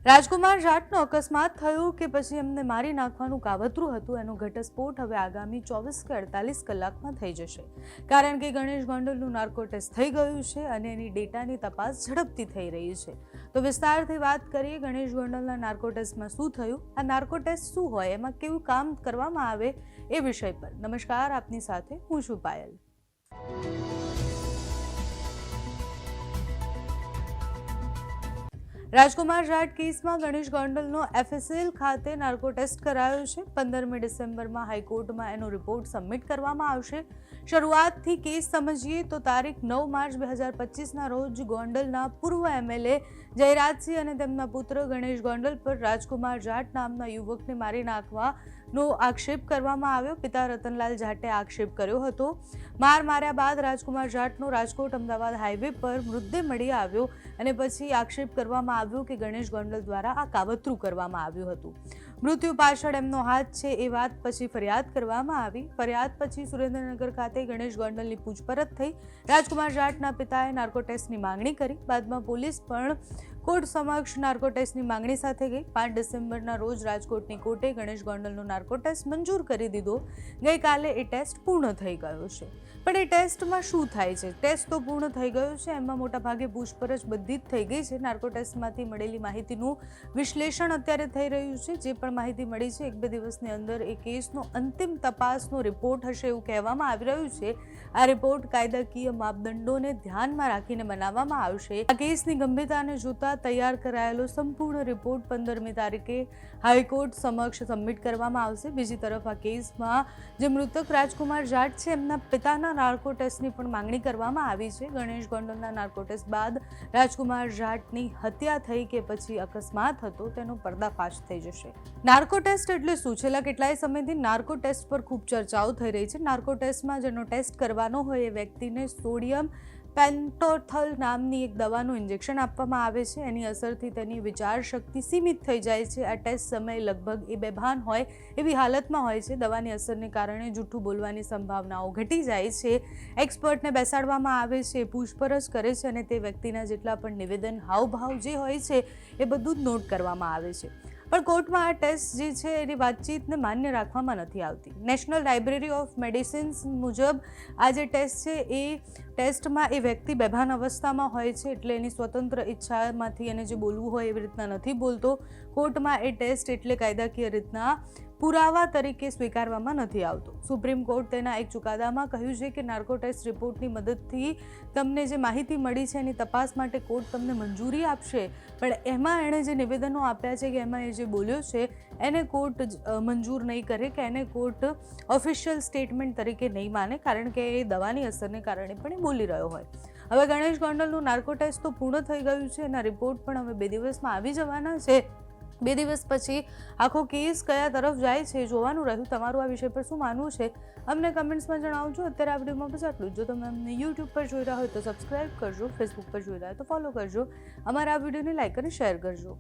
રાજકુમાર જાટનો અકસ્માત થયો કે પછી એમને મારી નાખવાનું કાવતરું હતું એનો ઘટસ્ફોટ હવે આગામી 24 કે 48 કલાકમાં થઈ જશે, કારણ કે ગણેશ ગોંડલનું નાર્કો ટેસ્ટ થઈ ગયું છે અને એની ડેટાની તપાસ ઝડપથી થઈ રહી છે। તો વિસ્તારથી વાત કરીએ ગણેશ ગોંડલના નાર્કો ટેસ્ટમાં શું થયું, આ નાર્કો ટેસ્ટ શું હોય, એમાં કેવું કામ કરવામાં આવે એ વિષય પર। નમસ્કાર, આપની સાથે હું છું પાયલ। રાજકુમાર જાટ કેસમાં ગણેશ ગોંડલનો FSL ખાતે નાર્કો ટેસ્ટ કરાયો છે। 15મી ડિસેમ્બરમાં હાઈકોર્ટમાં એનો રિપોર્ટ સબમિટ કરવામાં આવશે। શરૂઆતથી કેસ સમજીએ તો તારીખ 9 માર્ચ 2025ના રોજ ગોંડલના પૂર્વ MLA જયરાજસિંહ અને તેમના પુત્ર ગણેશ ગોંડલ પર રાજકુમાર જાટ નામના યુવકને મારી નાખવાનો આક્ષેપ કરવામાં આવ્યો। પિતા રતનલાલ જાટે આક્ષેપ કર્યો હતો। માર્યા બાદ રાજકુમાર જાટનો રાજકોટ અમદાવાદ હાઈવે પર મૃતદેહ મળી આવ્યો અને પછી આક્ષેપ કરવામાં આવ્યો કે ગણેશ ગોંડલ દ્વારા આ કાવતરું કરવામાં આવ્યું હતું। મૃત્યુ પાછળ એમનો હાથ છે એ વાત પછી ફરિયાદ કરવામાં આવી। ફરિયાદ પછી સુરેન્દ્રનગર ખાતે ગણેશ ગોંડલની પૂછપરછ થઈ। રાજકુમાર જાટના પિતાએ નાર્કો ટેસ્ટની માંગણી કરી। બાદમાં પોલીસ પણ કોર્ટ સમક્ષ નાર્કો ટેસ્ટની માંગણી સાથે ગઈ। 5 ડિસેમ્બરના રોજ રાજકોટની કોર્ટે ગણેશ ગોંડલનો નાર્કો ટેસ્ટ મંજૂર કરી દીધો। ગઈકાલે એ ટેસ્ટ પૂર્ણ થઈ ગયો છે। પણ એ ટેસ્ટમાં શું થાય છે? ટેસ્ટ તો પૂર્ણ થઈ ગયો છે, એમાં મોટાભાગે પૂછપરછ બધી જ થઈ ગઈ છે। નાર્કો ટેસ્ટમાંથી મળેલી માહિતીનું વિશ્લેષણ અત્યારે થઈ રહ્યું છે। જે પણ માહિતી મળી છે 1-2 દિવસની અંદર એ કેસનો અંતિમ તપાસનો રિપોર્ટ હશે એવું કહેવામાં આવી રહ્યું છે। આ રિપોર્ટ કાયદાકીય માપદંડોને ધ્યાનમાં રાખીને બનાવવામાં આવશે। આ કેસની ગંભીરતાને જોતા તૈયાર કરાયેલો સંપૂર્ણ રિપોર્ટ 15મી તારીખે હાઈકોર્ટ સમક્ષ સબમિટ કરવામાં આવશે। બીજી તરફ આ કેસમાં જે મૃતક રાજકુમાર જાટ છે એમના પિતાના નાર્કો ટેસ્ટની પણ માંગણી કરવામાં આવી છે। ગણેશ ગોંડલના નાર્કો ટેસ્ટ બાદ રાજકુમાર જાટની હત્યા થઈ કે પછી અકસ્માત હતો તેનો પર્દાફાશ થઈ જશે। નાર્કો ટેસ્ટ એટલે શું? છેલ્લા કેટલાય સમયથી નાર્કો ટેસ્ટ પર ખૂબ ચર્ચાઓ થઈ રહી છે। નાર્કો ટેસ્ટમાં જેનો ટેસ્ટ કરવાનો હોય એ વ્યક્તિને સોડિયમ પેન્ટોથલ નામની એક દવાનું ઇન્જેક્શન આપવામાં આવે છે। એની અસરથી તેની વિચાર શક્તિ સીમિત થઈ જાય છે। આ ટેસ્ટ સમયે લગભગ એ બેભાન હોય એવી હાલતમાં હોય છે। દવાની અસરને કારણે જૂઠું બોલવાની સંભાવનાઓ ઘટી જાય છે। એક્સપર્ટને બેસાડવામાં આવે છે, પૂછપરછ કરે છે અને તે વ્યક્તિના જેટલા પણ નિવેદન, હાવભાવ જે હોય છે એ બધું જ નોટ કરવામાં આવે છે। પણ કોર્ટમાં આ ટેસ્ટ જે છે એની વાતચીતને માન્ય રાખવામાં નથી આવતી। નેશનલ લાઇબ્રેરી ઓફ મેડિસિન્સ મુજબ આ જે ટેસ્ટ છે એ ટેસ્ટમાં એ વ્યક્તિ બેભાન અવસ્થામાં હોય છે, એટલે એની સ્વતંત્ર ઈચ્છામાંથી એને જે બોલવું હોય એવી રીતના નથી બોલતો। કોર્ટમાં એ ટેસ્ટ એટલે કાયદાકીય રીતના પુરાવા તરીકે સ્વીકારવામાં નથી આવતો। સુપ્રીમ કોર્ટ તેના એક ચુકાદામાં કહ્યું છે કે નાર્કો ટેસ્ટ રિપોર્ટની મદદથી તમને જે માહિતી મળી છે એની તપાસ માટે કોર્ટ તમને મંજૂરી આપશે, પણ એમાં એણે જે નિવેદનો આપ્યા છે કે એમાં એ જે બોલ્યો છે એને કોર્ટ મંજૂર નહીં કરે કે એને કોર્ટ ઓફિશિયલ સ્ટેટમેન્ટ તરીકે નહીં માને, કારણ કે એ દવાની અસરને કારણે પણ એ બોલી રહ્યો હોય। હવે ગણેશ ગોંડલનું નાર્કો ટેસ્ટ તો પૂર્ણ થઈ ગયું છે, એના રિપોર્ટ પણ હવે 2 દિવસમાં આવી જવાના છે। 2 દિવસ પછી આખો કેસ કયા તરફ જાય છે જોવાનું રહ્યું। તમારું આ વિષય પર શું માનવું છે અમને કમેન્ટ્સમાં જણાવજો। અત્યારે આ વિડીયોમાં બસ આટલું જ। જો તમે અમને YouTube પર જોઈ રહ્યા હોય તો સબસ્ક્રાઇબ કરજો, Facebook પર જોઈ રહ્યા હોય તો ફોલો કરજો, અમારા આ વિડીયોને લાઇક અને શેર કરજો।